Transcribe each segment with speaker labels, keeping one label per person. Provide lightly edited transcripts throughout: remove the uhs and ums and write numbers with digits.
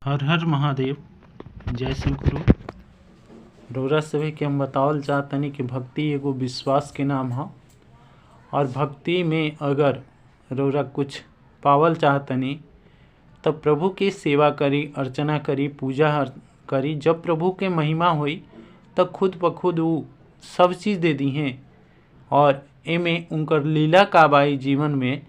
Speaker 1: हर हर महादेव। जय शिव गुरु। रउरा सभी के हम बतावल चाहतनी कि भक्ति एगो विश्वास के नाम ह और भक्ति में अगर रउरा कुछ पावल चाहतनी तब प्रभु की सेवा करी, अर्चना करी, पूजा करी। जब प्रभु के महिमा होई तब खुद ब खुद वो सब चीज़ दे दी हैं। और एमे उनकर लीला का बाई जीवन में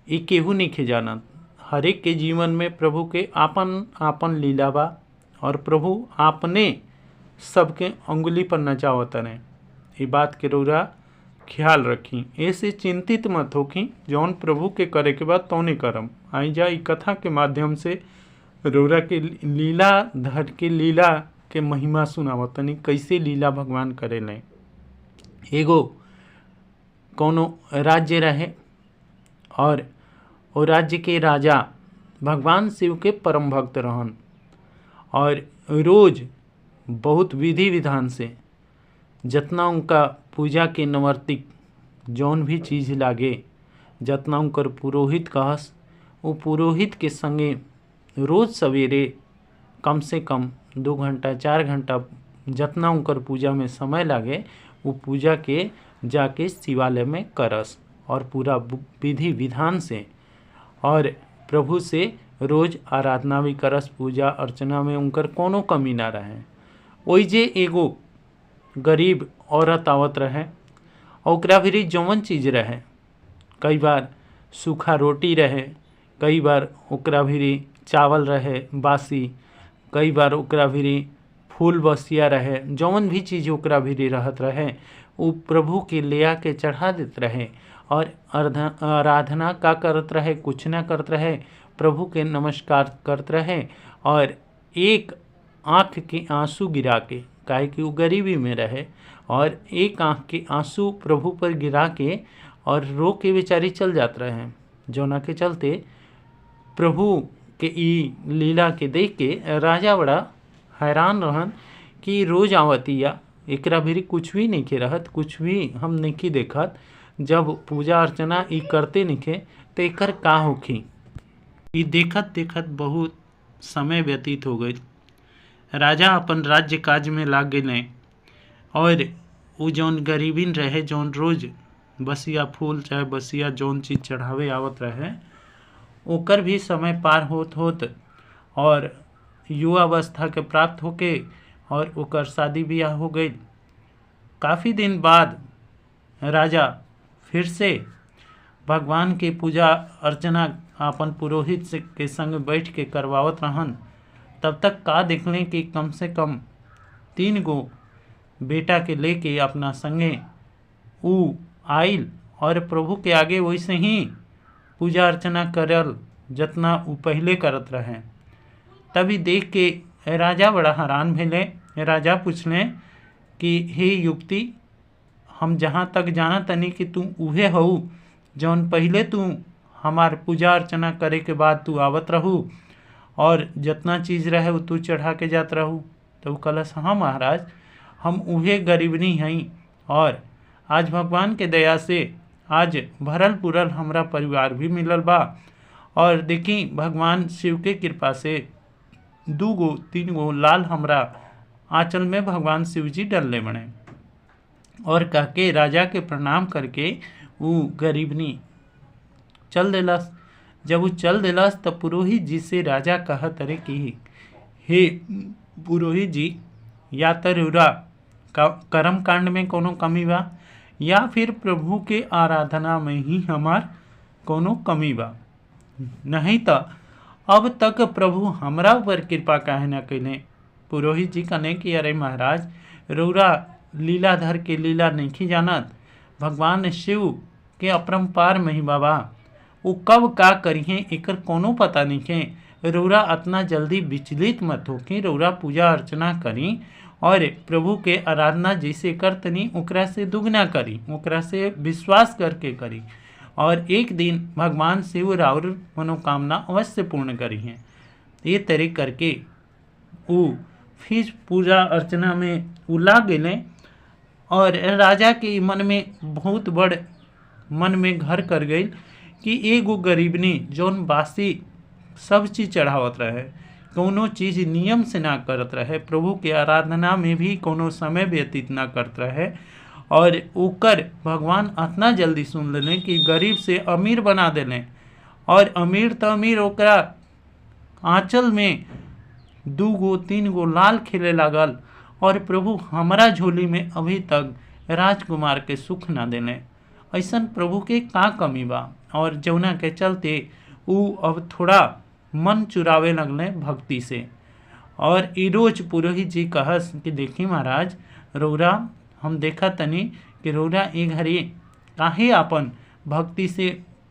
Speaker 1: ये केहू नहीं जानत। हर एक के जीवन में प्रभु के आपन आपन लीला बा और प्रभु आपने सबके अंगुली पर नचावत रहे। ये बात के रउरा ख्याल रखी, ऐसे चिंतित मत होखी। जौन प्रभु के करे के बाद तौने करम। आई जा ई कथा के माध्यम से रउरा के लीला धर के लीला के महिमा सुनावतनी, कैसे लीला भगवान करेले। एगो कौनो राज्य रहे और वो राज्य के राजा भगवान शिव के परम भक्त रहन और रोज बहुत विधि विधान से जतना उनका पूजा के नवर्तिक जौन भी चीज़ लागे, जतना उनकर पुरोहित कहस, वो पुरोहित के संगे रोज सवेरे कम से कम 2 घंटा 4 घंटा जतना उनकर पूजा में समय लागे वो पूजा के जाके शिवालय में करस और पूरा विधि विधान से और प्रभु से रोज आराधना भी करस। पूजा अर्चना में उनकर कोनो कमी ना रहे। वही जे एगो गरीब औरत आवत रहे और ओकरा भी जौन चीज़ रहे, कई बार सूखा रोटी रहे, कई बार ओकरा भी चावल रहे बासी, कई बार ओकरा भी फूल बसिया रहे। जौन भी चीज़ ओकरा भी रहत रहे वो प्रभु के ले आके चढ़ा देते रहे और आराधना का करत रहे, कुछ ना करत रहे, प्रभु के नमस्कार करत रहे। और एक आँख के आंसू गिरा के, काहे कि वो गरीबी में रहे, और एक आँख के आंसू प्रभु पर गिरा के और रो के बेचारी चल जात रहे। जौना के चलते प्रभु के ई लीला के देख के राजा बड़ा हैरान रहन कि रोज आवतिया, एकरा भी कुछ भी नहीं के रहत, कुछ भी हम नहीं देखत। जब पूजा अर्चना ई करते निके तो एकर का होखी। ई देखत देखत बहुत समय व्यतीत हो गई। राजा अपन राज्य काज में लाग गए और वो जौन गरीबिन रहे, जौन रोज बसिया फूल चाहे बसिया जौन चीज़ चढ़ावे आवत रहे, ओकर भी समय पार होत होत और युवावस्था के प्राप्त होके और ओकर शादी ब्याह हो गई। काफ़ी दिन बाद राजा फिर से भगवान के पूजा अर्चना अपन पुरोहित से के संग बैठ के करवावत रहन। तब तक का देखलें कि कम से कम 3 गो बेटा के लेके अपना संगे ऊ आइल और प्रभु के आगे वैसे ही पूजा अर्चना करल जतना ऊ पहले करत रहे। तभी देख के राजा बड़ा हैरान भेले। राजा पूछले कि हे युक्ति, हम जहाँ तक जाना तनी कि तू उहे हऊ जौन पहले तू हमार पूजा अर्चना करे के बाद तू आवत रहू और जितना चीज़ रहे वो तू चढ़ा के जात रहू। तो कहलस, हाँ महाराज, हम उहे गरीबनी हई और आज भगवान के दया से आज भरल पुरल हमरा परिवार भी मिलल बा। और देखी भगवान शिव के कृपा से 2 गो 3 गो लाल हमरा आंचल में भगवान शिव जी डलले बने। और कह के राजा के प्रणाम करके वो गरीबनी चल देलस। जब वो चल देलस तब पुरोहित जी से राजा कहत अरे कि हे पुरोहित जी, या तो रउरा कर्म कांड में कोनो कमी बा या फिर प्रभु के आराधना में ही हमार कोनो कमी बा। नहीं तो अब तक प्रभु हमरा ऊपर कृपा काहे न कैले। पुरोहित जी कहने कि अरे महाराज, रउरा लीलाधर के लीला नहीं जानत। भगवान शिव के अपरंपार महिमा बा, वो कब का करिए एकर कोनो पता नहीं है। रउरा इतना जल्दी विचलित मत हो कि रउरा पूजा अर्चना करी और प्रभु के आराधना जैसे करतनी ओकरा से दुगना करी, ओकरा से विश्वास करके करी और एक दिन भगवान शिव राउर मनोकामना अवश्य पूर्ण करी हैं। ये तरह करके वो फिर पूजा अर्चना में उला गए और राजा के मन में बहुत बड़ मन में घर कर गई कि एगो गरीबनी जौन बासी सब चीज़ चढ़ावत रहे, कोनो चीज नियम से ना करत रहे, प्रभु के आराधना में भी कोनो समय व्यतीत ना करत रहे, और ओकर भगवान इतना जल्दी सुन लेने कि गरीब से अमीर बना देने, और अमीर तो अमीर ओकरा आंचल में 2 गो 3 गो लाल खिले लागल, और प्रभु हमारा झोली में अभी तक राजकुमार के सुख ना देने। ऐसन प्रभु के का कमी बा, और जौना के चलते ऊ अब थोड़ा मन चुरावे लगले भक्ति से। और ई रोज पुरोहित जी कहस कि देखी महाराज, रौरा हम देखा तनी कि रौरा ए घड़ी काहे अपन भक्ति से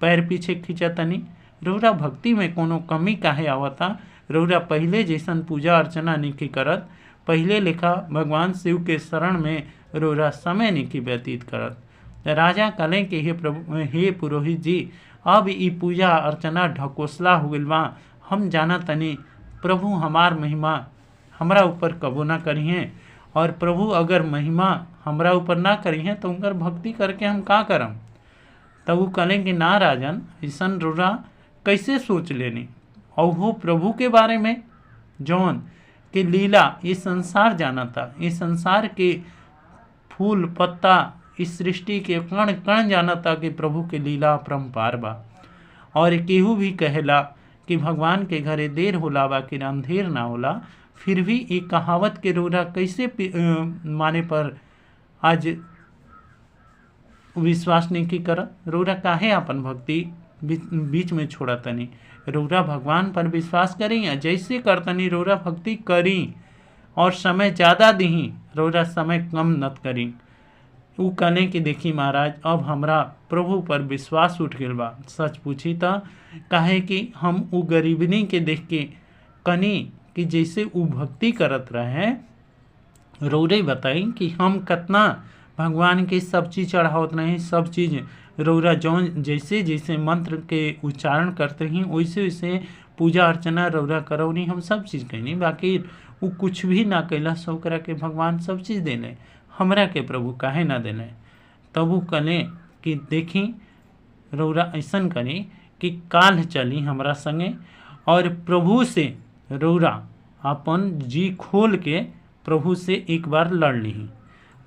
Speaker 1: पैर पीछे खींचा तनी, रौरा भक्ति में कोनो कमी काहे आवता, रौरा पहले जैसन पूजा अर्चना नहीं करत, पहले लेखा भगवान शिव के शरण में रौरा समय नहीं व्यतीत करत। राजा कले कि हे प्रभु, हे पुरोहित जी, अब ई पूजा अर्चना ढकोसला हो गइल बा, हम जाना तनी प्रभु हमार महिमा हमरा ऊपर कबो ना करिए, और प्रभु अगर महिमा हमरा ऊपर ना करिए तो उनकर भक्ति करके हम का करम। तब वो कहें कि ना राजन, ऐसन रौरा कैसे सोच लेनी, और वो प्रभु के बारे में जौन के लीला ये संसार जाना था, ये संसार के फूल पत्ता इस सृष्टि के कण कण जाना था कि प्रभु के लीला अपरंपार बा। और केहू भी कहेला कि भगवान के घरे देर होला बा कि अंधेर ना होला, फिर भी एक कहावत के रौरा कैसे माने पर आज विश्वास नहीं की कर, रौरा काहे अपन भक्ति बीच में छोड़ा तनी, रौरा भगवान पर विश्वास करी, या जैसे करतनी रौरा भक्ति करी, और समय ज़्यादा दी, रौरा समय कम नत करी। वो कहने कि देखी महाराज, अब हमरा प्रभु पर विश्वास उठ गया बा। सच पूछी तो काहे कि हम वो गरीबनी के देख के कनी कि जैसे वो भक्ति करत रहे, रौरे बताई कि हम कितना भगवान के सब चीज़ चढ़ावत नहीं, सब चीज़ रौरा जौन जैसे जैसे मंत्र के उच्चारण करते ही वैसे वैसे पूजा अर्चना रौरा करौनी, हम सब चीज़ कहनी, बाकी वो कुछ भी ना कैला, सब करा के भगवान सब चीज़ देने, हमरा के प्रभु काहे ना देने। तब वो कहले कि देखी रौरा ऐसन करी कि काल चली हमरा संगे, और प्रभु से रौरा अपन जी खोल के प्रभु से एक बार लड़ ली,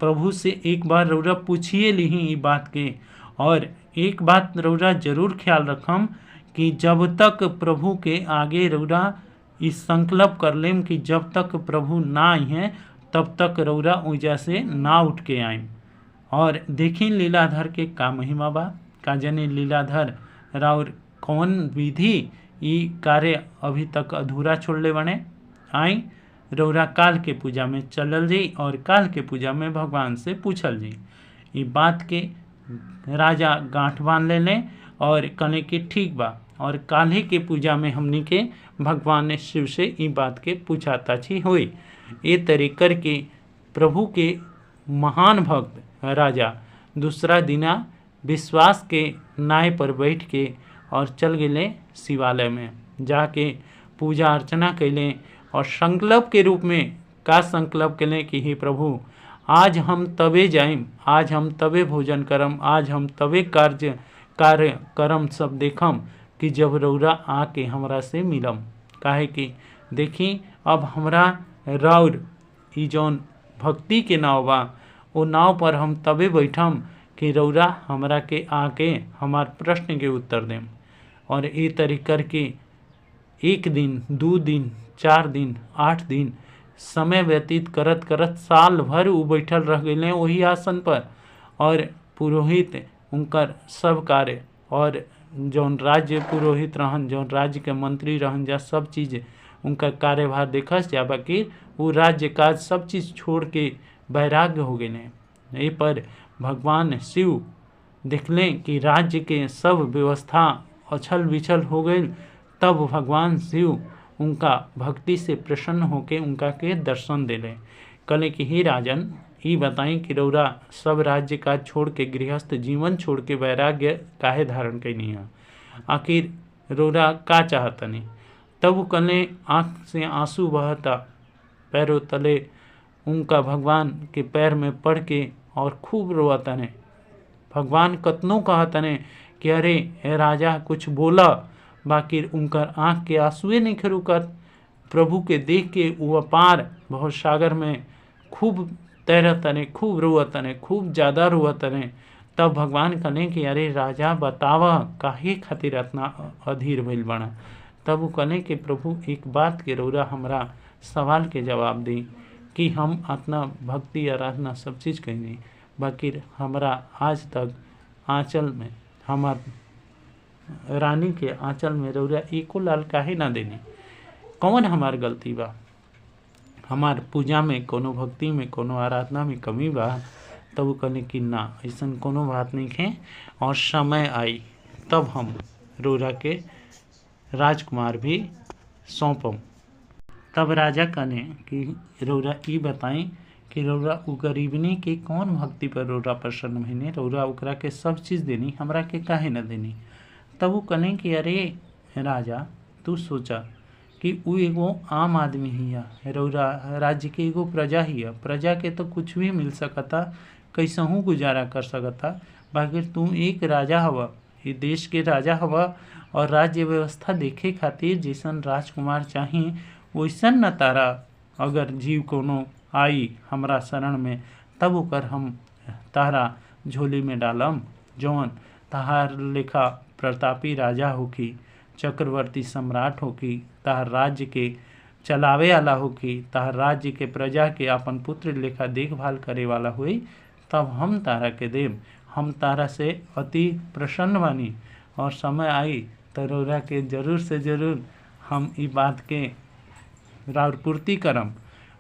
Speaker 1: प्रभु से एक बार रौरा पूछिए ली ई बात के। और एक बात रौरा जरूर ख्याल रखम कि जब तक प्रभु के आगे रौरा इस संकल्प कर लेम कि जब तक प्रभु ना आई हैं तब तक रौरा ऊर्जा से ना उठ के आएम। और देखी लीलाधर के का महिमा बा, का जने लीलाधर राउर कौन विधि ई कार्य अभी तक अधूरा छोड़ले बने। आई रौरा काल के पूजा में चलल जी, और काल के पूजा में भगवान से पूछल जी। ये बात के राजा गांठ बांध ले लें और कहने कि ठीक बा, और काल्हे के पूजा में हमनी के भगवान ने शिव से ये बात के पूछा ताछी हुई। ये तरीकर के प्रभु के महान भक्त राजा दूसरा दिना विश्वास के नाय पर बैठ के और चल गए शिवालय में, जाके पूजा अर्चना कैले, और संकल्प के रूप में का संकल्प कैले कि हे प्रभु, आज हम तबे जाइम, आज हम तबे भोजन करम, आज हम तबे कार्य करम सब देखम कि जब रौरा आके हमरा से मिलम। काहे कि देखी अब हमरा रौर ई जौन भक्ति के नाव बा, वो नाव पर हम तबे बैठम कि रौरा हमरा के आके हमार प्रश्न के उत्तर देम। और ये तरीकर के 1 दिन 2 दिन 4 दिन 8 दिन समय व्यतीत करत करत साल भर वो बैठल रह गए वही आसन पर, और पुरोहित उनकर सब कार्य, और जौन राज्य पुरोहित रहन, जौन राज्य के मंत्री रहन जा, सब चीज़ उनका कार्यभार देखस जा, बाकी वो राज्य काज सब चीज़ छोड़ के वैराग्य हो गए। ये पर भगवान शिव देखलें कि राज्य के सब व्यवस्था अछल बिछल हो गई, तब भगवान शिव उनका भक्ति से प्रसन्न होकर उनका के दर्शन दिले। कहले कि हे राजन, ये बताएं कि रौरा सब राज्य का छोड़ के गृहस्थ जीवन छोड़ के वैराग्य काहे धारण कैनी है, आखिर रौरा का चाहतनी। तब वो कहले आँख से आंसू बहता, पैरों तले उनका भगवान के पैर में पड़ के और खूब रोतने। भगवान कतनों कहतने कि अरे राजा कुछ बोला, बाकी उनकर आँख के आंसुए नहीं रुकत। प्रभु के देख के वो अपार बहुत सागर में खूब तैरत तने, खूब रोवत तने, खूब ज़्यादा रोवत तने। तब भगवान कहने कि अरे राजा बतावा काहे खातिर इतना अधीर भइल बना। तब वो कहने कि प्रभु एक बात के रौरा हमरा सवाल के जवाब दी कि हम अपना भक्ति आराधना सब चीज़ कहीं, बाकी हमरा आज तक आंचल में हमार रानी के आंचल में रौरा एको लाल काहे ना देनी, कौन हमार गलती बा, हमार पूजा में कोनो भक्ति में कोनो आराधना में कमी बा। तब वो कहने कि ना ऐसा कोनो बात नहीं है, और समय आई तब हम रौरा के राजकुमार भी सौंपम। तब राजा कहने कि रौरा ई बताई कि रौरा उ गरीबनी के कौन भक्ति पर रौरा प्रसन्न भइने, रौरा ओकरा के सब चीज़ देनी, हमरा के काहे न देनी। तब वो कहने कि अरे राजा तू सोचा कि उ एगो आम आदमी हिया, रौरा राज्य के एगो प्रजा हिया, प्रजा के तो कुछ भी मिल सकता, कैसहू गुजारा कर सकता, बाकी तू एक राजा हवा, ये देश के राजा हवा, और राज्य व्यवस्था देखे खातिर जैसन राजकुमार चाहिए वैसन न तारा अगर जीव कोनो आई हमरा शरण में, तब ओकर हम तारा झोली में डालम, जौन तहार लेखा प्रतापी राजा होकी, चक्रवर्ती सम्राट होकी, तहार राज्य के चलावे वाला होकी, तहार राज्य के प्रजा के अपन पुत्र लेखा देखभाल करे वाला हुई, तब हम तारा के देव, हम तारा से अति प्रसन्न बानी, और समय आई तो रौरा के जरूर से जरूर हम ई बात के राउर पूर्ति करम,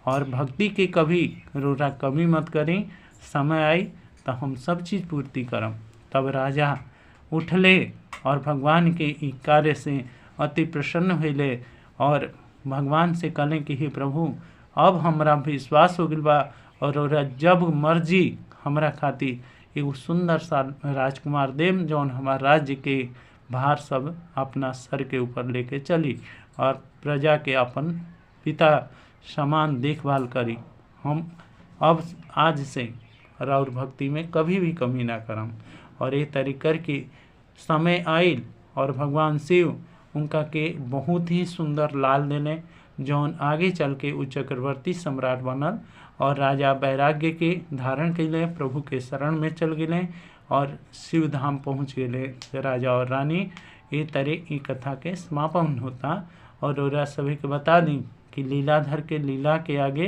Speaker 1: और भक्ति के कभी रौरा कमी मत करी, समय आई तो हम सब चीज़ पूर्ति करम। तब राजा उठले और भगवान के ई कार्य से अति प्रसन्न भइले, और भगवान से कहले कि हे प्रभु अब हमरा विश्वास हो गइल बा, और रौरा जब मर्जी हमरा खातिर एगो सुंदर सा राजकुमार देव जौन हमार राज्य के भार सब अपना सर के ऊपर लेके चली, और प्रजा के अपन पिता समान देखभाल करी। हम अब आज से राउर भक्ति में कभी भी कमी ना करम। और ये तरीकर के समय आयल और भगवान शिव उनका के बहुत ही सुंदर लाल देने, जौन आगे चल के उ चक्रवर्ती सम्राट बनल, और राजा वैराग्य के धारण कैले, प्रभु के शरण में चल गए और शिव धाम पहुँच गए राजा और रानी। ये तरह ई कथा के समापन होता। और रौरा सभी के बता दी कि लीलाधर के लीला के आगे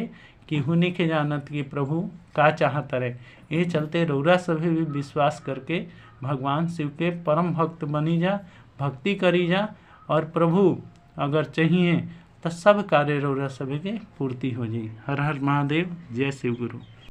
Speaker 1: केहू नहीं के जानत कि प्रभु का चाहत रहे। ये चलते रौरा सभी भी विश्वास करके भगवान शिव के परम भक्त बनी जा, भक्ति करी जा, और प्रभु अगर चाहिए तो सब कार्य रौरा सभी के पूर्ति हो जाए। हर हर महादेव, जय शिव गुरु।